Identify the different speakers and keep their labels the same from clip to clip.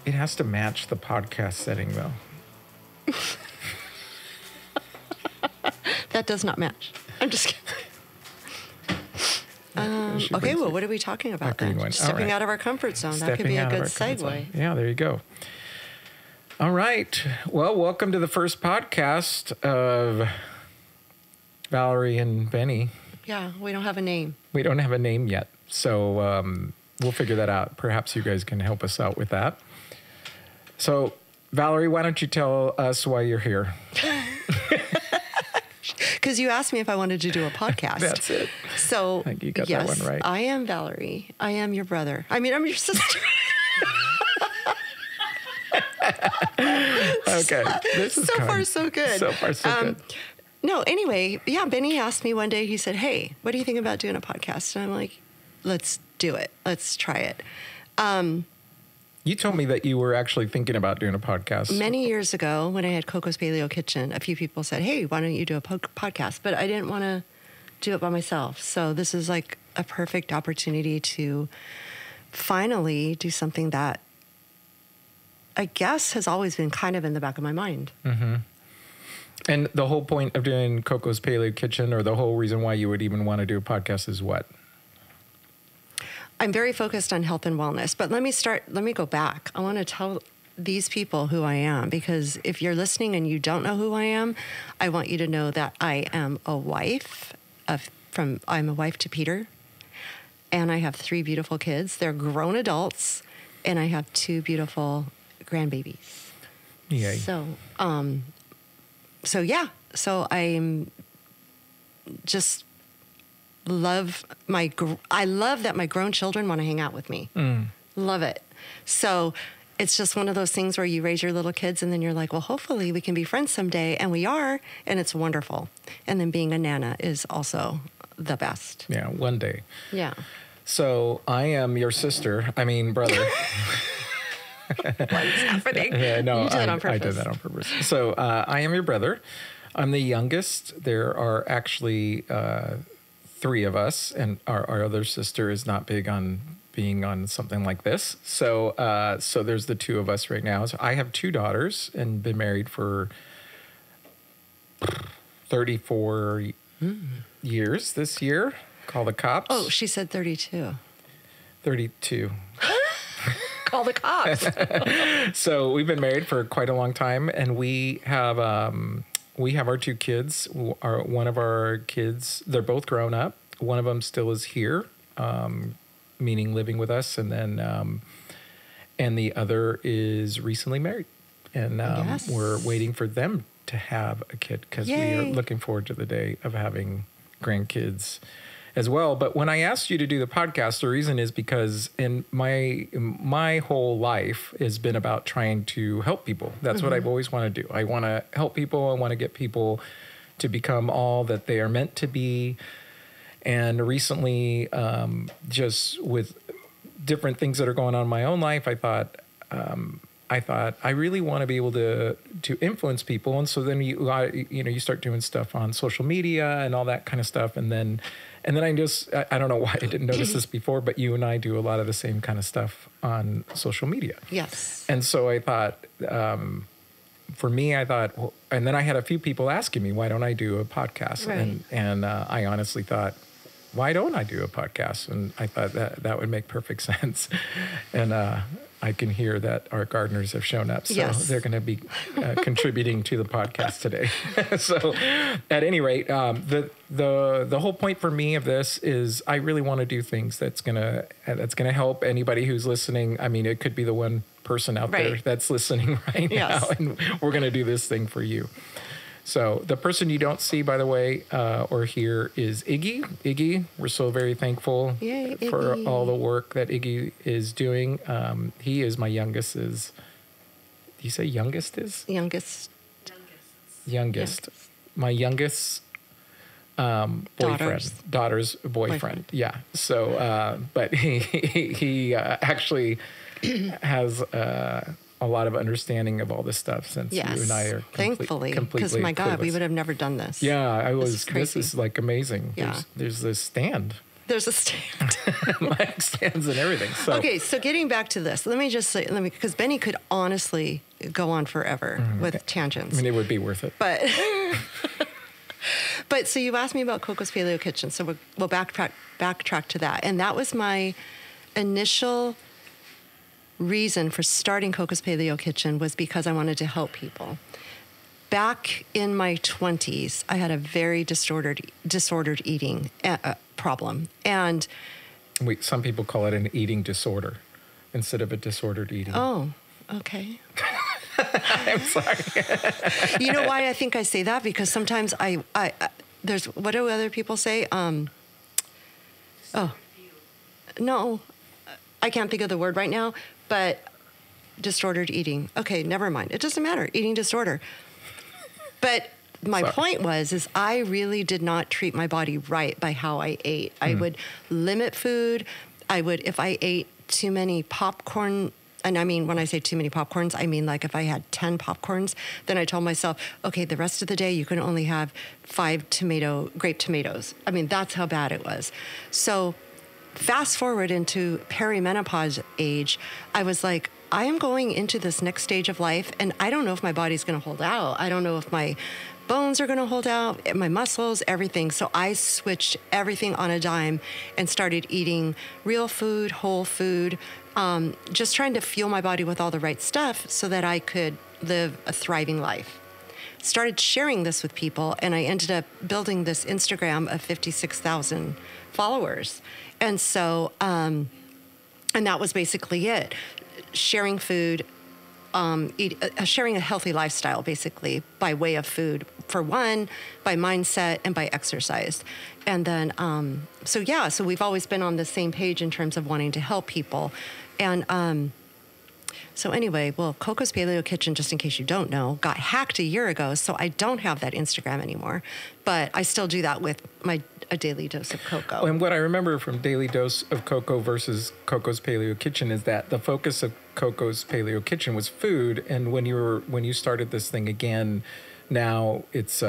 Speaker 1: It has to match the podcast setting, though.
Speaker 2: That does not match. I'm just kidding. Okay, well, what are we talking about then? Stepping out of our comfort zone. That could be a good segue.
Speaker 1: Yeah, there you go. All right. Well, welcome to the first podcast of Valerie and Benny.
Speaker 2: Yeah, we don't have a name.
Speaker 1: We don't have a name yet. So we'll figure that out. Perhaps you guys can help us out with that. So, Valerie, why don't you tell us why you're here?
Speaker 2: Because you asked me if I wanted to do a podcast.
Speaker 1: That's it.
Speaker 2: So,
Speaker 1: I think you got that one right.
Speaker 2: I am Valerie. I am your brother. I mean, I'm your sister.
Speaker 1: Okay. This is
Speaker 2: so far, so good.
Speaker 1: So far, so good.
Speaker 2: No, anyway, yeah, Benny asked me one day, he said, hey, what do you think about doing a podcast? And I'm like, let's do it. Let's try it.
Speaker 1: You told me that you were actually thinking about doing a podcast.
Speaker 2: Many years ago, when I had Coco's Paleo Kitchen, a few people said, hey, why don't you do a podcast? But I didn't want to do it by myself. So this is like a perfect opportunity to finally do something that I guess has always been kind of in the back of my mind.
Speaker 1: Mm-hmm. And the whole point of doing Coco's Paleo Kitchen, or the whole reason why you would even want to do a podcast, is what?
Speaker 2: I'm very focused on health and wellness, but let me go back. I want to tell these people who I am, because if you're listening and you don't know who I am, I want you to know that I am a wife I'm a wife to Peter, and I have 3 beautiful kids. They're grown adults, and I have 2 beautiful grandbabies.
Speaker 1: Yay.
Speaker 2: So I'm just I love that my grown children want to hang out with me. Love it. So it's just one of those things where you raise your little kids and then you're like, well, hopefully we can be friends someday. And we are, and it's wonderful. And then being a Nana is also the best.
Speaker 1: Yeah, one day.
Speaker 2: Yeah.
Speaker 1: So I am your brother.
Speaker 2: What's happening?
Speaker 1: Yeah, no,
Speaker 2: you did it on purpose.
Speaker 1: I did that on purpose. So I am your brother. I'm the youngest. There are actually 3 of us, and our other sister is not big on being on something like this. So there's the 2 of us right now. So I have 2 daughters and been married for 34 years this year. Call the cops.
Speaker 2: Oh, she said 32.
Speaker 1: 32.
Speaker 2: Call the cops.
Speaker 1: So we've been married for quite a long time, and we have our 2 kids. One of our kids, they're both grown up. One of them still is here, meaning living with us, and then and the other is recently married, and
Speaker 2: yes.
Speaker 1: We're waiting for them to have a kid, because we are looking forward to the day of having grandkids as well. But when I asked you to do the podcast, the reason is because in my whole life has been about trying to help people. That's what I've always wanted to do. I want to help people. I want to get people to become all that they are meant to be. And recently, just with different things that are going on in my own life, I thought I really want to be able to influence people. And so then you start doing stuff on social media and all that kind of stuff. And then I don't know why I didn't notice this before, but you and I do a lot of the same kind of stuff on social media.
Speaker 2: Yes.
Speaker 1: And so I thought, for me, well, and then I had a few people asking me, why don't I do a podcast?
Speaker 2: Right.
Speaker 1: And I honestly thought, why don't I do a podcast? And I thought that would make perfect sense. And I can hear that our gardeners have shown up, so they're going to be contributing to the podcast today. So, at any rate, the whole point for me of this is I really want to do things that's gonna help anybody who's listening. I mean, it could be the one person out there that's listening right now, and we're going to do this thing for you. So the person you don't see, by the way, or hear is Iggy. Iggy, we're so very thankful for all the work that Iggy is doing. He is my youngest. Do you say youngest is?
Speaker 2: Youngest.
Speaker 1: My youngest daughter's boyfriend. Yeah. So, but he actually has a lot of understing of all this stuff, since you and I are
Speaker 2: thankfully, because my God, we would have never done this.
Speaker 1: Yeah, this is like amazing.
Speaker 2: Yeah.
Speaker 1: There's this stand.
Speaker 2: There's a stand.
Speaker 1: Mic stands and everything. So.
Speaker 2: Okay, so getting back to this, let me just say, because Benny could honestly go on forever with tangents.
Speaker 1: I mean, it would be worth it.
Speaker 2: But so you asked me about Coco's Paleo Kitchen, so we'll backtrack to that. And that was my initial reason for starting Coco's Paleo Kitchen, was because I wanted to help people. Back in my 20s, I had a very disordered eating problem. And
Speaker 1: some people call it an eating disorder instead of a disordered eating.
Speaker 2: Oh, okay.
Speaker 1: I'm sorry.
Speaker 2: You know why I think I say that? Because sometimes there's, what do other people say? No, I can't think of the word right now, but disordered eating. Okay, never mind. It doesn't matter. Eating disorder. But my point is I really did not treat my body right by how I ate. I would limit food. If I ate too many popcorn, and I mean, when I say too many popcorns, I mean like if I had 10 popcorns, then I told myself, okay, the rest of the day you can only have 5 grape tomatoes. I mean, that's how bad it was. So fast forward into perimenopause age, I was like, I am going into this next stage of life, and I don't know if my body's going to hold out. I don't know if my bones are going to hold out, my muscles, everything. So I switched everything on a dime and started eating real food, whole food, just trying to fuel my body with all the right stuff so that I could live a thriving life. Started sharing this with people, and I ended up building this Instagram of 56,000 followers. And so, and that was basically it. Sharing food, sharing a healthy lifestyle, basically, by way of food, for one, by mindset, and by exercise. And then, so we've always been on the same page in terms of wanting to help people. And so anyway, Coco's Paleo Kitchen, just in case you don't know, got hacked a year ago, so I don't have that Instagram anymore. But I still do that with a daily dose of cocoa.
Speaker 1: And what I remember from Daily Dose of Cocoa versus Coco's Paleo Kitchen is that the focus of Coco's Paleo Kitchen was food, and when you started this thing again, now it's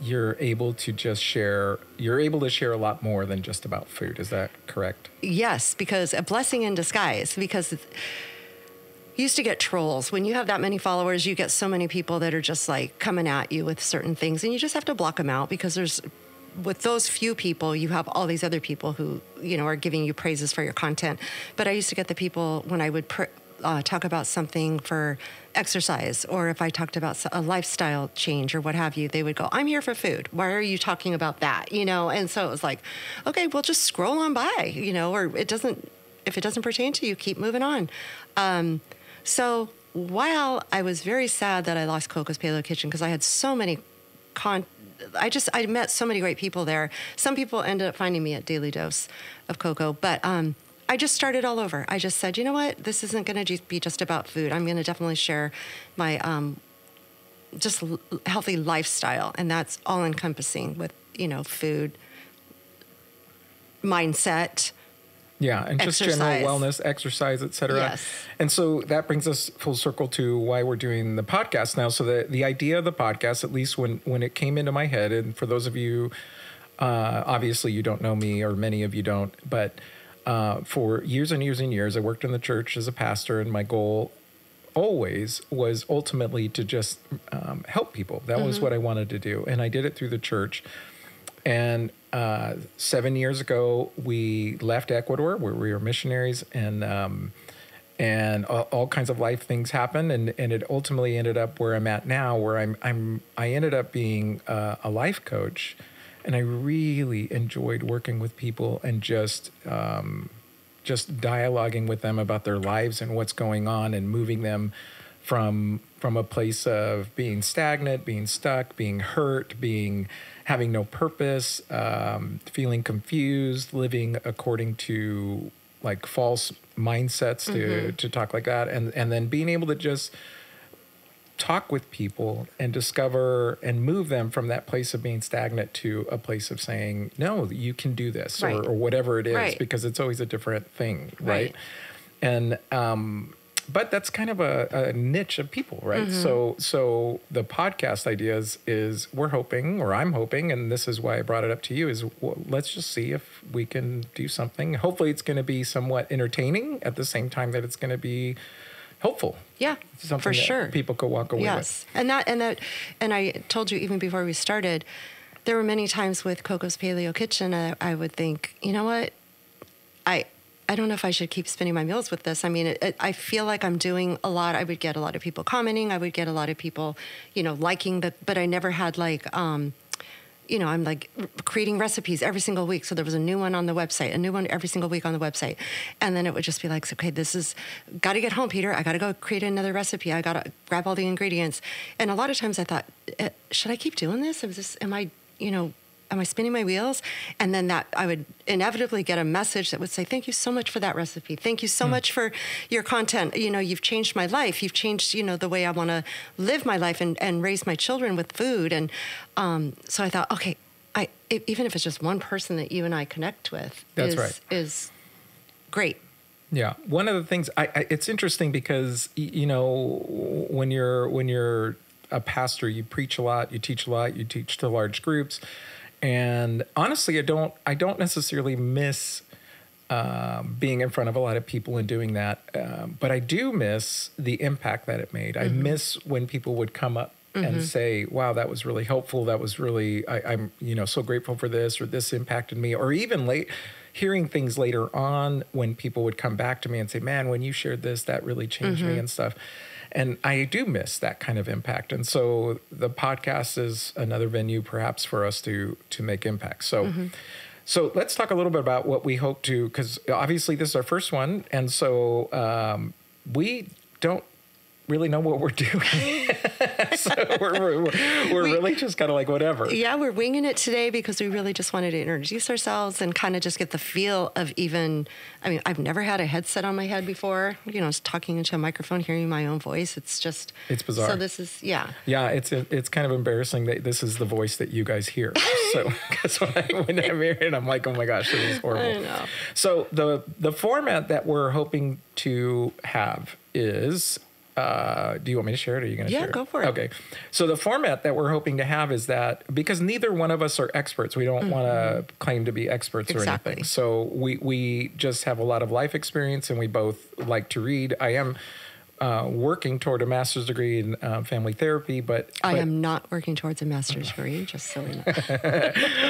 Speaker 1: you're able to share a lot more than just about food. Is that correct?
Speaker 2: Yes, because a blessing in disguise. Because you used to get trolls. When you have that many followers, you get so many people that are just like coming at you with certain things, and you just have to block them out, because with those few people, you have all these other people who, are giving you praises for your content. But I used to get the people when I would talk about something for exercise, or if I talked about a lifestyle change or what have you, they would go, I'm here for food. Why are you talking about that? And so it was like, okay, well, just scroll on by, or if it doesn't pertain to you, keep moving on. So while I was very sad that I lost Coco's Paleo Kitchen, because I had so many I met so many great people there. Some people ended up finding me at Daily Dose of Cocoa, but I just started all over. I just said, you know what? This isn't going to be just about food. I'm going to definitely share my just healthy lifestyle, and that's all encompassing with, food, mindset.
Speaker 1: Yeah, and just
Speaker 2: exercise.
Speaker 1: General wellness, exercise, et cetera.
Speaker 2: Yes.
Speaker 1: And so that brings us full circle to why we're doing the podcast now. So the idea of the podcast, at least when it came into my head, and for those of you, obviously you don't know me, or many of you don't, but for years and years and years, I worked in the church as a pastor, and my goal always was ultimately to just help people. That was what I wanted to do, and I did it through the church. And 7 years ago, we left Ecuador, where we were missionaries, and all kinds of life things happened, and it ultimately ended up where I'm at now, where I ended up being a life coach, and I really enjoyed working with people and just dialoguing with them about their lives and what's going on, and moving them from a place of being stagnant, being stuck, being hurt, having no purpose, feeling confused, living according to like false mindsets to talk like that, and then being able to just talk with people and discover and move them from that place of being stagnant to a place of saying, no, you can do this, right, or whatever it is, right, because it's always a different thing, right? And but that's kind of a niche of people, right? So the podcast ideas is we're hoping, or I'm hoping, and this is why I brought it up to you, is let's just see if we can do something. Hopefully it's going to be somewhat entertaining at the same time that it's going to be helpful.
Speaker 2: Yeah,
Speaker 1: something
Speaker 2: for sure.
Speaker 1: People could walk away with.
Speaker 2: And I told you even before we started, there were many times with Coco's Paleo Kitchen, I would think, you know what, I don't know if I should keep spinning my wheels with this. I mean, I feel like I'm doing a lot. I would get a lot of people commenting. I would get a lot of people, liking, but I never had like, I'm like creating recipes every single week. So there was a new one on the website, a new one every single week on the website. And then it would just be like, okay, got to get home, Peter. I got to go create another recipe. I got to grab all the ingredients. And a lot of times I thought, should I keep doing this? Am I spinning my wheels? And then I would inevitably get a message that would say, thank you so much for that recipe. Thank you so much for your content. You've changed my life. You've changed, the way I want to live my life and raise my children with food. And so I thought, okay, even if it's just one person that you and I connect with is great.
Speaker 1: Yeah. One of the things, it's interesting because, when you're a pastor, you preach a lot, you teach to large groups. And honestly, I don't necessarily miss being in front of a lot of people and doing that. But I do miss the impact that it made. I miss when people would come up and say, wow, that was really helpful. That was really, I'm so grateful for this, or this impacted me. Or even hearing things later on when people would come back to me and say, man, when you shared this, that really changed me and stuff. And I do miss that kind of impact. And so the podcast is another venue perhaps for us to make impact. So so let's talk a little bit about what we hope to, because obviously this is our first one. And so we don't really know what we're doing. So we're really just kind of like whatever.
Speaker 2: Yeah, we're winging it today because we really just wanted to introduce ourselves and kind of just get the feel of I've never had a headset on my head before, talking into a microphone, hearing my own voice. It's bizarre. So this is, yeah.
Speaker 1: Yeah, it's kind of embarrassing that this is the voice that you guys hear. So because when I'm hearing, I'm like, oh my gosh, this is horrible.
Speaker 2: I know.
Speaker 1: So the format that we're hoping to have is, do you want me to share it, or are you going to share it?
Speaker 2: Yeah, go for it.
Speaker 1: Okay. So the format that we're hoping to have is that, because neither one of us are experts, we don't want to claim to be experts or anything. So we just have a lot of life experience, and we both like to read. I am working toward a master's degree in family therapy, but
Speaker 2: I am not working towards a master's degree, just so we know.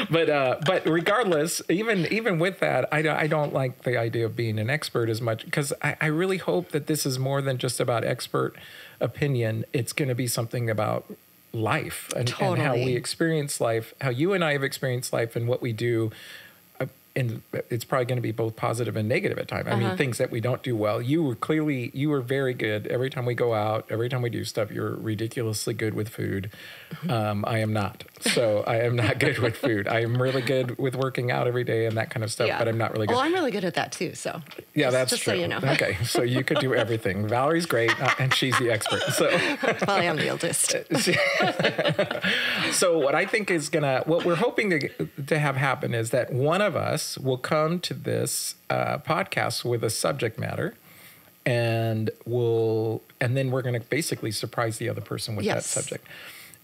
Speaker 1: But regardless, even with that, I don't like the idea of being an expert as much, because I really hope that this is more than just about expert opinion. It's going to be something about life and how we experience life, how you and I have experienced life, and what we do. And it's probably going to be both positive and negative at times. I mean, things that we don't do well. You were very good. Every time we go out, every time we do stuff, you're ridiculously good with food. I am not. So I am not good with food. I am really good with working out every day and that kind of stuff, but I'm not really good.
Speaker 2: Well, I'm really good at that too. So
Speaker 1: yeah, that's
Speaker 2: just
Speaker 1: true.
Speaker 2: So you know.
Speaker 1: Okay, so you could do everything. Valerie's great, and she's the expert. So
Speaker 2: well, I am the oldest.
Speaker 1: So what I think is what we're hoping to have happen is that one of us will come to this podcast with a subject matter, and then we're going to basically surprise the other person with that subject.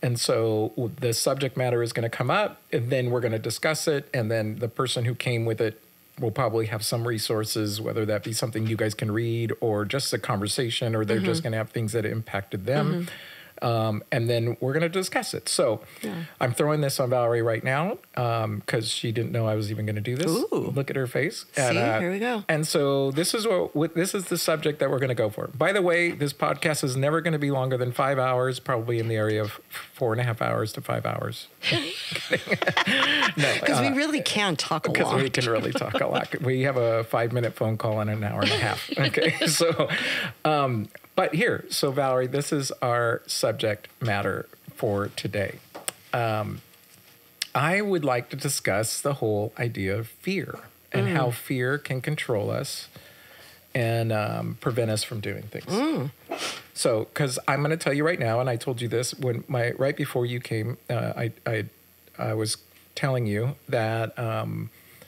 Speaker 1: And so the subject matter is going to come up, and then we're going to discuss it, and then the person who came with it will probably have some resources, whether that be something you guys can read or just a conversation, or they're just going to have things that impacted them. And then we're going to discuss it. So I'm throwing this on Valerie right now because she didn't know I was even going to do this.
Speaker 2: Ooh.
Speaker 1: Look at her face.
Speaker 2: See, here we go.
Speaker 1: And so this is this is the subject that we're going to go for. By the way, this podcast is never going to be longer than 5 hours, probably in the area of 4.5 hours to 5 hours. No,
Speaker 2: because we really can talk a lot.
Speaker 1: Because we can really talk a lot. We have a 5-minute phone call in an hour and a half. Okay, so... but here, so Valerie, this is our subject matter for today. I would like to discuss the whole idea of fear and how fear can control us and prevent us from doing things. So, because I'm going to tell you right now, and I told you this right before you came, I was telling you that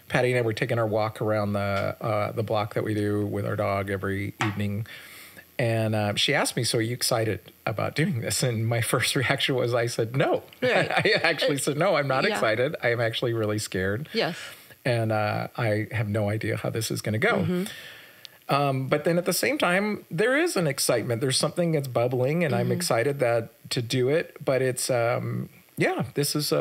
Speaker 1: Patty and I were taking our walk around the block that we do with our dog every evening. And she asked me, so are you excited about doing this? And my first reaction was, I said, no. Right. I actually said, no, I'm not excited. I am actually really scared.
Speaker 2: Yes.
Speaker 1: And I have no idea how this is going to go. But then at the same time, there is an excitement. There's something that's bubbling, and I'm excited to do it. But it's, this is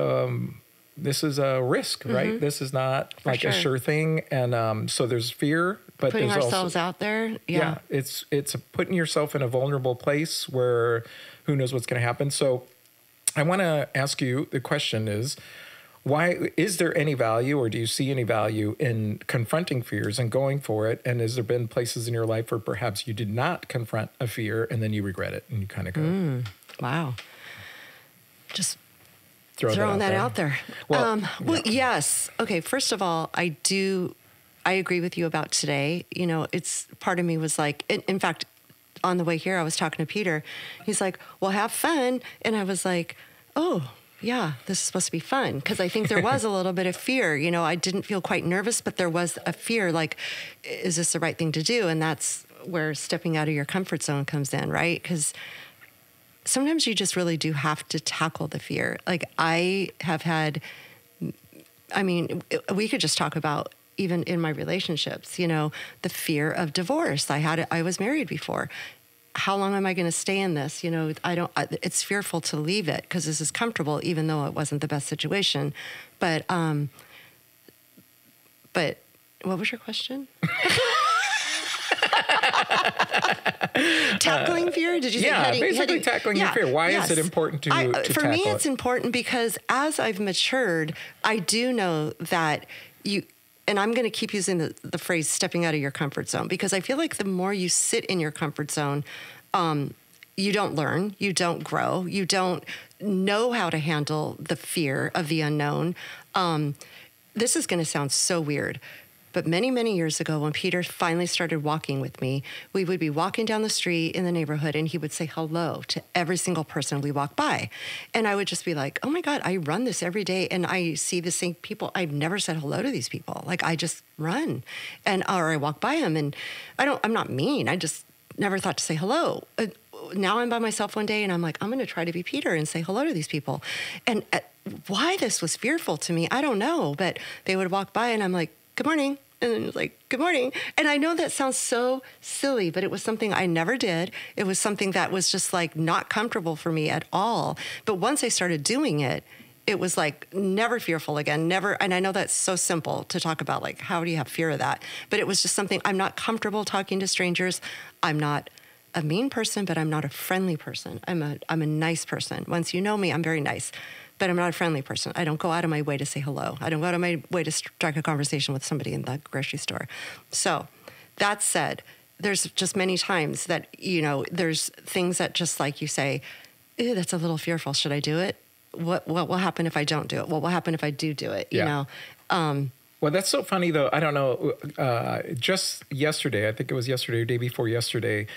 Speaker 1: a risk, right? This is not a sure thing. And so there's fear. But
Speaker 2: putting
Speaker 1: there's
Speaker 2: ourselves out there. Yeah.
Speaker 1: It's putting yourself in a vulnerable place where who knows what's going to happen. So I want to ask you, the question is, why is there any value, or do you see any value in confronting fears and going for it? And has there been places in your life where perhaps you did not confront a fear and then you regret it and you kind of go,
Speaker 2: wow. Just
Speaker 1: throwing
Speaker 2: that out there. Well, yes. Okay. First of all, I agree with you about today. You know, it's part of me was like, in fact, on the way here, I was talking to Peter. He's like, well, have fun. And I was like, oh, yeah, this is supposed to be fun. Because I think there was a little bit of fear. You know, I didn't feel quite nervous, but there was a fear like, is this the right thing to do? And that's where stepping out of your comfort zone comes in, right? Because sometimes you just really do have to tackle the fear. Like we could just talk about even in my relationships, you know, the fear of divorce. I was married before. How long am I going to stay in this? You know, it's fearful to leave it because this is comfortable, even though it wasn't the best situation. But what was your question? Tackling fear? Did you say
Speaker 1: basically tackling your fear. Why is it important to tackle it?
Speaker 2: For me, it's important because as I've matured, I do know that and I'm going to keep using the phrase stepping out of your comfort zone, because I feel like the more you sit in your comfort zone, you don't learn, you don't grow, you don't know how to handle the fear of the unknown. This is going to sound so weird, but many, many years ago, when Peter finally started walking with me, we would be walking down the street in the neighborhood and he would say hello to every single person we walk by. And I would just be like, oh my God, I run this every day and I see the same people. I've never said hello to these people. Like I just run or I walk by them and I'm not mean. I just never thought to say hello. Now I'm by myself one day and I'm like, I'm going to try to be Peter and say hello to these people. And why this was fearful to me, I don't know, but they would walk by and I'm like, good morning. And then it was like, good morning. And I know that sounds so silly, but it was something I never did. It was something that was just like not comfortable for me at all. But once I started doing it, it was like never fearful again, never. And I know that's so simple to talk about, like, how do you have fear of that? But it was just something, I'm not comfortable talking to strangers. I'm not a mean person, but I'm not a friendly person. I'm a nice person. Once you know me, I'm very nice. But I'm not a friendly person. I don't go out of my way to say hello. I don't go out of my way to strike a conversation with somebody in the grocery store. So that said, there's just many times that, you know, there's things that just like you say, ew, that's a little fearful. Should I do it? What will happen if I don't do it? What will happen if I do it? You know?
Speaker 1: Well, that's so funny, though. I don't know. Just yesterday, I think it was yesterday or day before yesterday,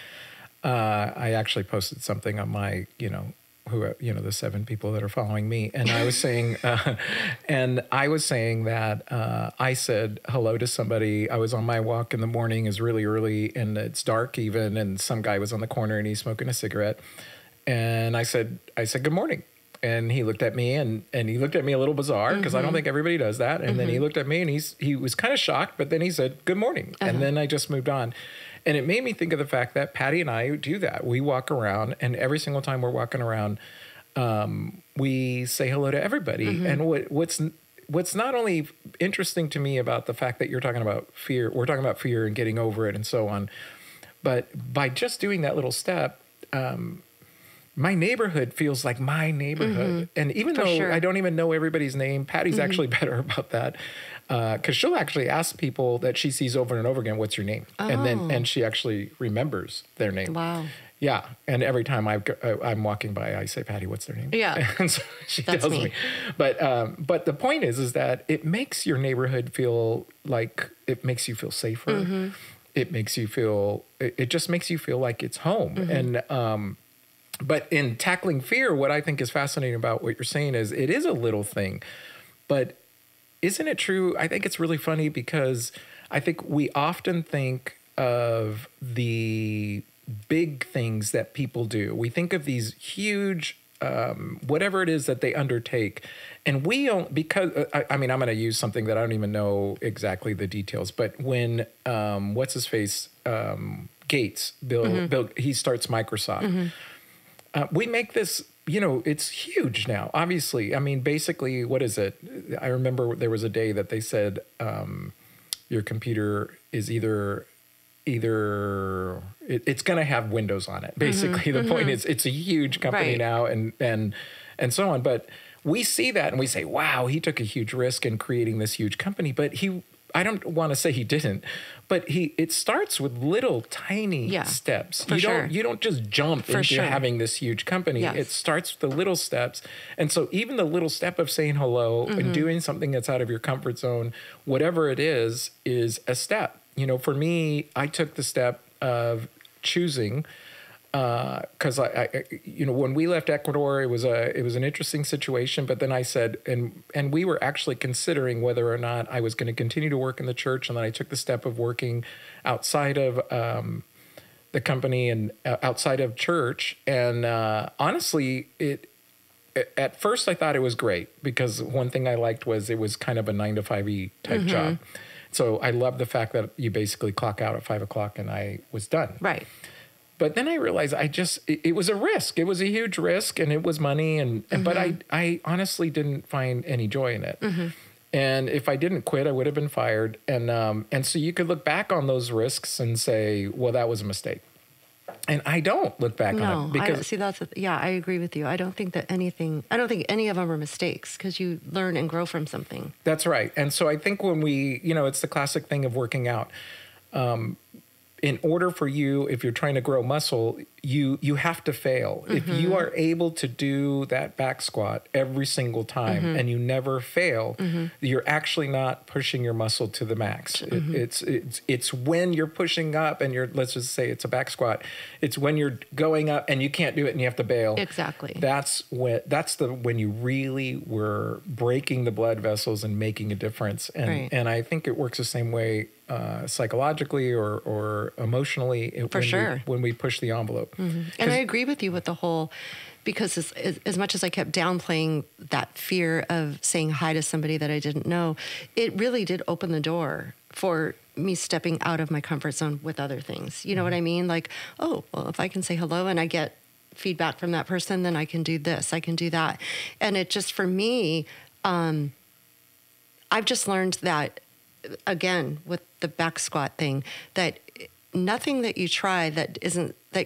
Speaker 1: I actually posted something on my, the 7 people that are following me. And I was saying, that I said hello to somebody. I was on my walk in the morning. It's really early and it's dark even. And some guy was on the corner and he's smoking a cigarette. And I said, good morning. And he looked at me and he looked at me a little bizarre because I don't think everybody does that. And then he looked at me and he was kind of shocked, but then he said, good morning. And then I just moved on. And it made me think of the fact that Patty and I do that. We walk around, and every single time we're walking around, we say hello to everybody. And what's not only interesting to me about the fact that you're talking about fear, we're talking about fear and getting over it and so on, but by just doing that little step, my neighborhood feels like my neighborhood. And even though I don't even know everybody's name, Patty's actually better about that. Because she'll actually ask people that she sees over and over again, what's your name? And she actually remembers their name.
Speaker 2: Wow.
Speaker 1: Yeah. And every time I'm walking by, I say, Patty, what's their name?
Speaker 2: Yeah.
Speaker 1: And so she tells me. But the point is that it makes your neighborhood feel like, it makes you feel safer. It makes you feel, it just makes you feel like it's home. And, but in tackling fear, what I think is fascinating about what you're saying is it is a little thing, but isn't it true? I think it's really funny because I think we often think of the big things that people do. We think of these huge, whatever it is that they undertake. And we don't, because, I mean, I'm going to use something that I don't even know exactly the details, but when, what's his face, Gates, Bill, he starts Microsoft. We make this, you know, it's huge now, obviously. I mean, basically, what is it? I remember there was a day that they said your computer is either it's going to have Windows on it. Basically, the point is it's a huge company now and so on. But we see that and we say, wow, he took a huge risk in creating this huge company. But I don't want to say he didn't, but it starts with little tiny steps. You don't just jump into having this huge company. Yes. It starts with the little steps. And so even the little step of saying hello and doing something that's out of your comfort zone, whatever it is a step. You know, for me, I took the step of choosing, because you know, when we left Ecuador, it was an interesting situation. But then I said, and we were actually considering whether or not I was going to continue to work in the church, and then I took the step of working outside of the company and outside of church. And honestly, at first I thought it was great because one thing I liked was it was kind of a 9-to-5 type job. So I love the fact that you basically clock out at 5 o'clock and I was done.
Speaker 2: Right.
Speaker 1: But then I realized it was a risk. It was a huge risk and it was money. But I honestly didn't find any joy in it. And if I didn't quit, I would have been fired. And so you could look back on those risks and say, well, that was a mistake. And I don't look back on it because
Speaker 2: I agree with you. I don't think any of them are mistakes because you learn and grow from something.
Speaker 1: That's right. And so I think when it's the classic thing of working out. In order for you, if you're trying to grow muscle, you have to fail. If you are able to do that back squat every single time and you never fail, you're actually not pushing your muscle to the max. It's when you're pushing up and let's just say it's a back squat. It's when you're going up and you can't do it and you have to bail.
Speaker 2: Exactly.
Speaker 1: That's when you really were breaking the blood vessels and making a difference. And I think it works the same way psychologically or emotionally when we push the envelope.
Speaker 2: And I agree with you with the whole, because as much as I kept downplaying that fear of saying hi to somebody that I didn't know, it really did open the door for me stepping out of my comfort zone with other things. You know what I mean? Like, oh, well, if I can say hello and I get feedback from that person, then I can do this, I can do that. And it just, for me, I've just learned that, again, with the back squat thing, that nothing that you try that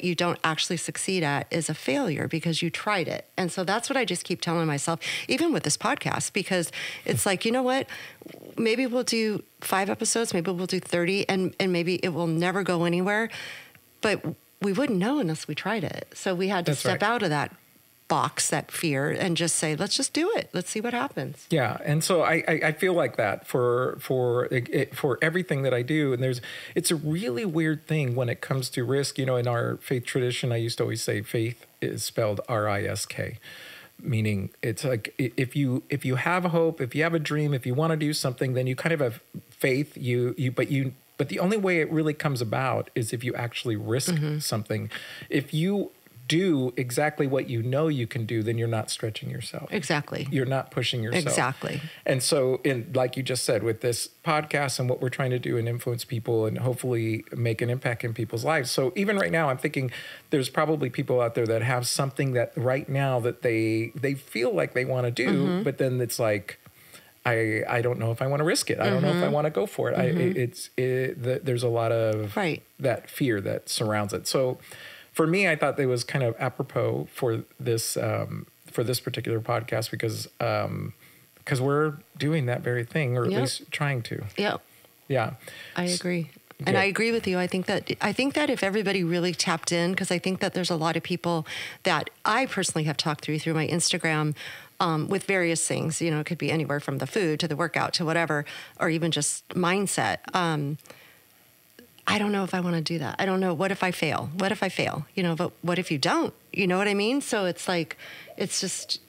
Speaker 2: you don't actually succeed at is a failure because you tried it. And so that's what I just keep telling myself, even with this podcast, because it's like, you know what, maybe we'll do 5 episodes, maybe we'll do 30, and maybe it will never go anywhere, but we wouldn't know unless we tried it. So we had to step out of that box, that fear, and just say, let's just do it. Let's see what happens.
Speaker 1: Yeah. And so I feel like that for everything that I do. And it's a really weird thing when it comes to risk. You know, in our faith tradition, I used to always say faith is spelled R-I-S-K, meaning it's like, if you have a hope, if you have a dream, if you want to do something, then you kind of have faith, but the only way it really comes about is if you actually risk something. If you do exactly what you know you can do, then you're not stretching yourself.
Speaker 2: Exactly.
Speaker 1: You're not pushing yourself.
Speaker 2: Exactly.
Speaker 1: And so, like you just said, with this podcast and what we're trying to do and influence people and hopefully make an impact in people's lives. So even right now, I'm thinking there's probably people out there that have something that right now that they feel like they want to do, but then it's like, I don't know if I want to risk it. I don't know if I want to go for it. There's a lot of that fear that surrounds it. So for me, I thought it was kind of apropos for this particular podcast because we're doing that very thing, or at least trying to.
Speaker 2: Yep.
Speaker 1: Yeah.
Speaker 2: I agree. And I agree with you. I think that if everybody really tapped in, because I think that there's a lot of people that I personally have talked through my Instagram with various things. You know, it could be anywhere from the food to the workout to whatever, or even just mindset. I don't know if I want to do that. I don't know. What if I fail? What if I fail? You know, but what if you don't? You know what I mean? So it's like, it's just,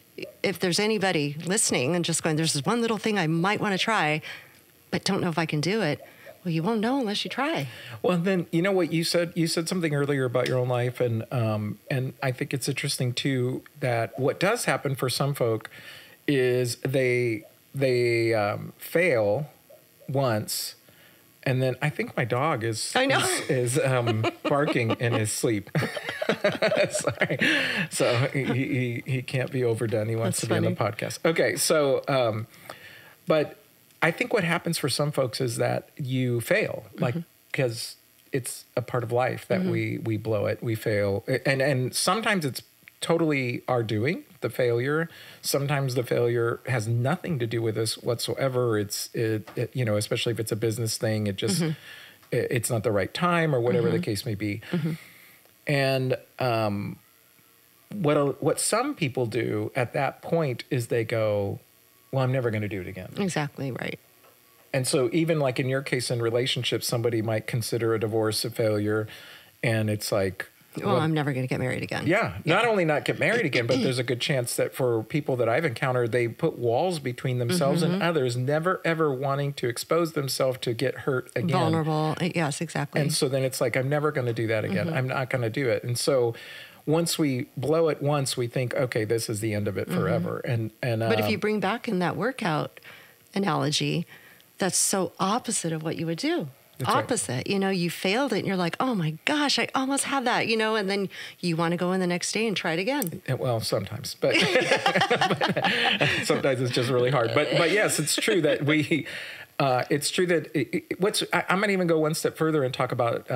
Speaker 2: if there's anybody listening and just going, there's this one little thing I might want to try, but don't know if I can do it. Well, you won't know unless you try.
Speaker 1: Well, then you know what you said. You said something earlier about your own life, and I think it's interesting too that what does happen for some folk is they fail once, and then I think my dog is barking in his sleep. Sorry, so he can't be overdone. He wants to be on the podcast. Okay, so but I think what happens for some folks is that you fail, like, because it's a part of life that we blow it, we fail. And sometimes it's totally our doing, the failure. Sometimes the failure has nothing to do with us whatsoever. It you know, especially if it's a business thing, it just, it's not the right time or whatever the case may be. And what some people do at that point is they go, well, I'm never going to do it again.
Speaker 2: Exactly right.
Speaker 1: And so even like in your case in relationships, somebody might consider a divorce a failure, and it's like,
Speaker 2: well, I'm never going to get married again.
Speaker 1: Yeah. Not only not get married again, but there's a good chance that for people that I've encountered, they put walls between themselves and others, never ever wanting to expose themselves to get hurt again.
Speaker 2: Vulnerable. Yes, exactly.
Speaker 1: And so then it's like, I'm never going to do that again. I'm not going to do it. And so once we blow it once, we think, okay, this is the end of it forever. And
Speaker 2: but if you bring back in that workout analogy, that's so opposite of what you would do. That's opposite. Right. You know, you failed it and you're like, oh my gosh, I almost had that, you know, and then you want to go in the next day and try it again.
Speaker 1: Well, sometimes, but sometimes it's just really hard. But yes, it's true that it's true that I'm going to even go one step further and talk about,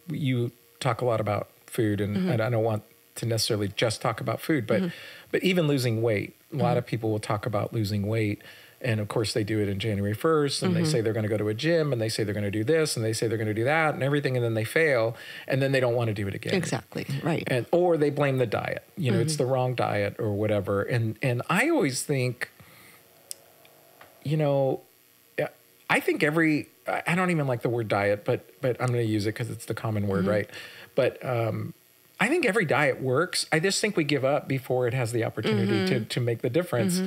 Speaker 1: you talk a lot about food, and I don't want to necessarily just talk about food, but even losing weight. A lot of people will talk about losing weight. And of course they do it in January 1st, and they say they're going to go to a gym, and they say they're going to do this, and they say they're going to do that and everything. And then they fail, and then they don't want to do it again.
Speaker 2: Exactly. Right.
Speaker 1: Or they blame the diet, you know, it's the wrong diet or whatever. And I always think, you know, I think I don't even like the word diet, but I'm going to use it because it's the common word, right? But, I think every diet works. I just think we give up before it has the opportunity to make the difference.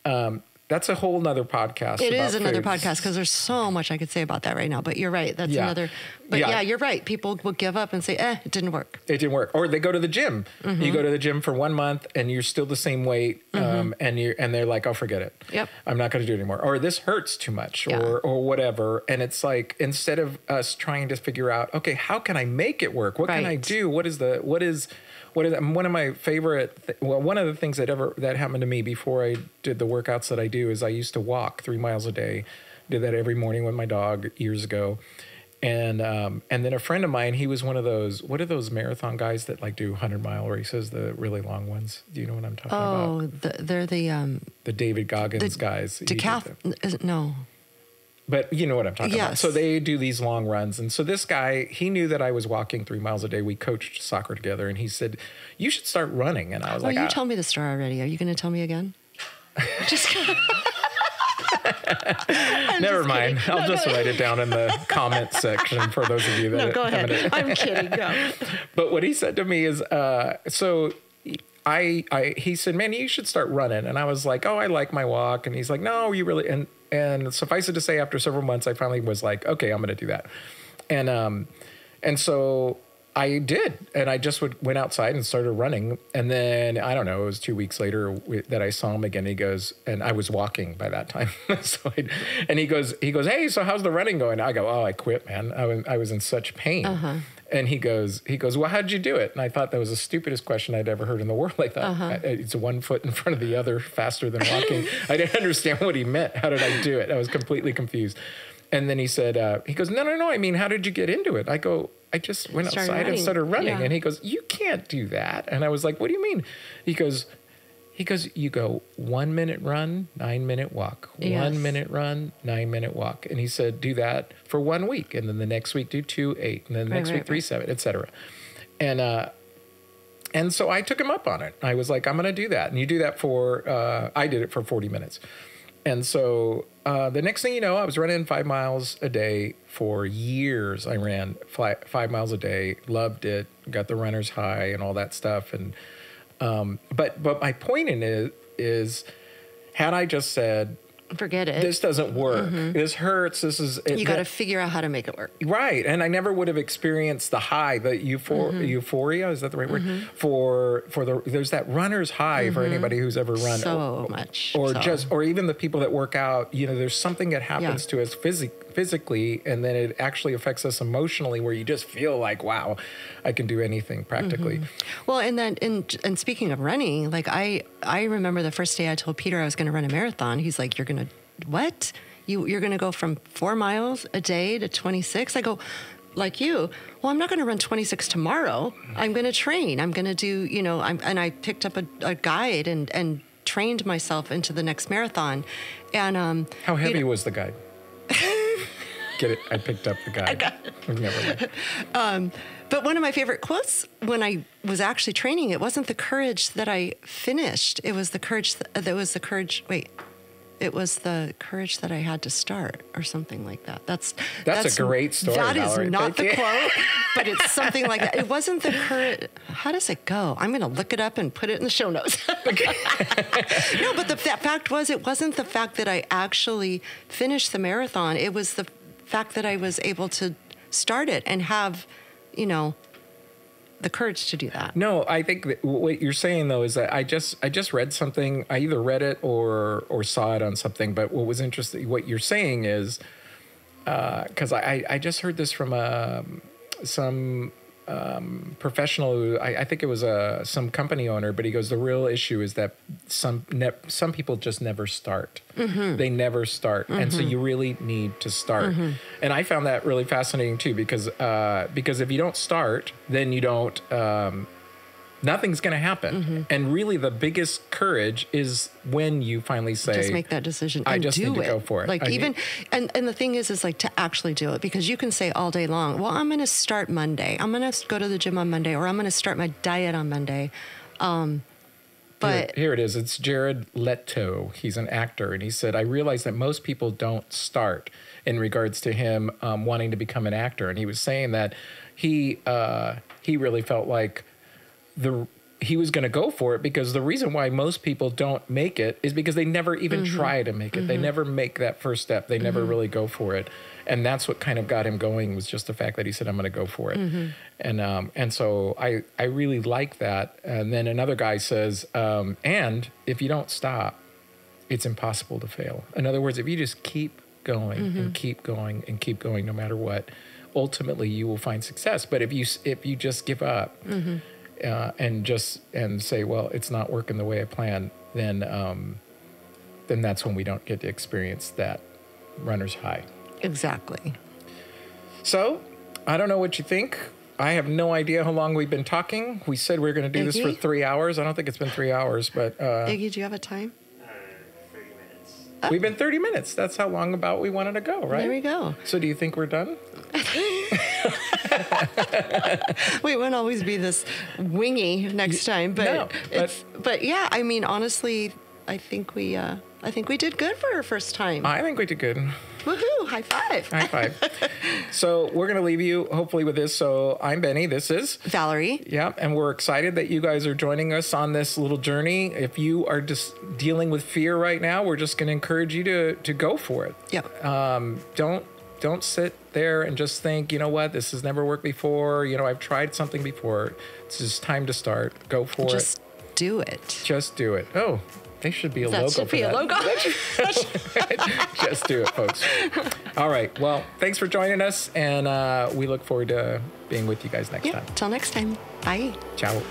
Speaker 1: That's a whole nother podcast.
Speaker 2: It is another podcast because there's so much I could say about that right now. But you're right. That's another. But yeah, you're right. People will give up and say, it didn't work.
Speaker 1: It didn't work. Or they go to the gym. You go to the gym for 1 month and you're still the same weight. And they're like, oh, forget it.
Speaker 2: Yep.
Speaker 1: I'm not going to do it anymore. Or this hurts too much or whatever. And it's like, instead of us trying to figure out, okay, how can I make it work? What can I do? What is one of my favorite, one of the things that happened to me before I did the workouts that I do is I used to walk 3 miles a day. Did that every morning with my dog years ago. And then a friend of mine, he was one of those, what are those marathon guys that like do 100-mile races, the really long ones? Do you know what I'm talking about?
Speaker 2: They're the
Speaker 1: David Goggins guys.
Speaker 2: No.
Speaker 1: But you know what I'm talking about. So they do these long runs. And so this guy, he knew that I was walking 3 miles a day. We coached soccer together. And he said, you should start running. And I was like,
Speaker 2: you told me the story already. Are you going to tell me again? Just kidding.
Speaker 1: Never mind. I'll just write it down in the comment section for those of you that.
Speaker 2: No, go ahead. I'm kidding. Go.
Speaker 1: But what he said to me is, he said, man, you should start running. And I was like, oh, I like my walk. And he's like, no, you really, and suffice it to say, after several months, I finally was like, okay, I'm going to do that. And so I did. And I just went outside and started running. And then, I don't know, it was 2 weeks later that I saw him again. He goes, and I was walking by that time. And he goes, hey, so how's the running going? I go, oh, I quit, man. I was in such pain. And he goes, well, how'd you do it? And I thought that was the stupidest question I'd ever heard in the world. I thought, it's 1 foot in front of the other faster than walking. I didn't understand what he meant. How did I do it? I was completely confused. And then he said, he goes, no. I mean, how did you get into it? I go, I just went outside and started running. Yeah. And he goes, you can't do that. And I was like, what do you mean? He goes, you go 1 minute run, 9 minute walk, 1 minute run, 9 minute walk. And he said, do that for 1 week. And then the next week do 2, 8. And then the next week 3, 7, et cetera. And so I took him up on it. I was like, I'm going to do that. And you do that I did it for 40 minutes. And so the next thing you know, I was running 5 miles a day for years. I ran 5 miles a day, loved it, got the runner's high and all that stuff. And but my point in it is, had I just said,
Speaker 2: forget it.
Speaker 1: This doesn't work. This hurts. This is...
Speaker 2: You got to figure out how to make it work.
Speaker 1: Right. And I never would have experienced the high, the euphoria, is that the right word? There's that runner's high for anybody who's ever run.
Speaker 2: So much.
Speaker 1: Or even the people that work out, there's something that happens to us physically, and then it actually affects us emotionally, where you just feel like, wow, I can do anything practically.
Speaker 2: Well, and speaking of running, like I remember the first day I told Peter I was going to run a marathon. He's like, "You're going to what? You're going to go from 4 miles a day to 26?" I go, like you, well, I'm not going to run 26 tomorrow. I'm going to train. I'm going to do, and I picked up a guide and trained myself into the next marathon. And
Speaker 1: how heavy was the guide? Get it? I picked up the guide. Never mind.
Speaker 2: But one of my favorite quotes when I was actually training, it wasn't the courage that I finished. It was the courage it was the courage that I had to start, or something like that. That's
Speaker 1: a great story,
Speaker 2: That
Speaker 1: Valerie.
Speaker 2: is not the quote, but it's something like that. It wasn't the courage. How does it go? I'm going to look it up and put it in the show notes. No, but the fact was, it wasn't the fact that I actually finished the marathon. It was the fact that I was able to start it and have, the courage to do that.
Speaker 1: No, I think that what you're saying, though, is that I just read something. I either read it or saw it on something. But what was interesting, what you're saying is, because I just heard this from some professional who, I think it was some company owner, but he goes, the real issue is that some people just never start. They never start. And so you really need to start. And I found that really fascinating too, because if you don't start, then you don't, nothing's going to happen. And really the biggest courage is when you finally say,
Speaker 2: just make that decision.
Speaker 1: I
Speaker 2: and
Speaker 1: just
Speaker 2: do
Speaker 1: need to
Speaker 2: it.
Speaker 1: go for it.
Speaker 2: Like and the thing is like to actually do it, because you can say all day long, well, I'm going to start Monday. I'm going to go to the gym on Monday, or I'm going to start my diet on Monday. But
Speaker 1: here it is. It's Jared Leto. He's an actor. And he said, I realize that most people don't start in regards to him wanting to become an actor. And he was saying that he really felt like he was going to go for it, because the reason why most people don't make it is because they never even try to make it. They never make that first step. They never really go for it. And that's what kind of got him going, was just the fact that he said, I'm going to go for it. And so I really like that. And then another guy says, and if you don't stop, it's impossible to fail. In other words, if you just keep going and keep going and keep going, no matter what, ultimately you will find success. But if you just give up, and say, well, it's not working the way I planned, then that's when we don't get to experience that runner's high.
Speaker 2: Exactly.
Speaker 1: So, I don't know what you think. I have no idea how long we've been talking. We said we were going to do this for 3 hours. I don't think it's been 3 hours, but...
Speaker 2: Iggy, do you have a time?
Speaker 3: 30 minutes.
Speaker 1: We've been 30 minutes. That's how long about we wanted to go, right?
Speaker 2: There we go.
Speaker 1: So do you think we're done?
Speaker 2: We won't always be this wingy next time, but but yeah, I mean, honestly, I think we did good for our first time.
Speaker 1: I think we did good.
Speaker 2: Woohoo! High five!
Speaker 1: High five. So we're going to leave you hopefully with this. So I'm Benny. This is
Speaker 2: Valerie.
Speaker 1: Yeah, and we're excited that you guys are joining us on this little journey. If you are just dealing with fear right now, we're just going to encourage you to go for it.
Speaker 2: Yep.
Speaker 1: Don't sit there and just think, you know what, this has never worked before. I've tried something before. It's just time to start. Go for it.
Speaker 2: Just do it.
Speaker 1: Just do it. Oh, they should be a logo for that.
Speaker 2: That should be a logo.
Speaker 1: Just do it, folks. All right. Well, thanks for joining us, and we look forward to being with you guys next time.
Speaker 2: Till next time. Bye.
Speaker 1: Ciao.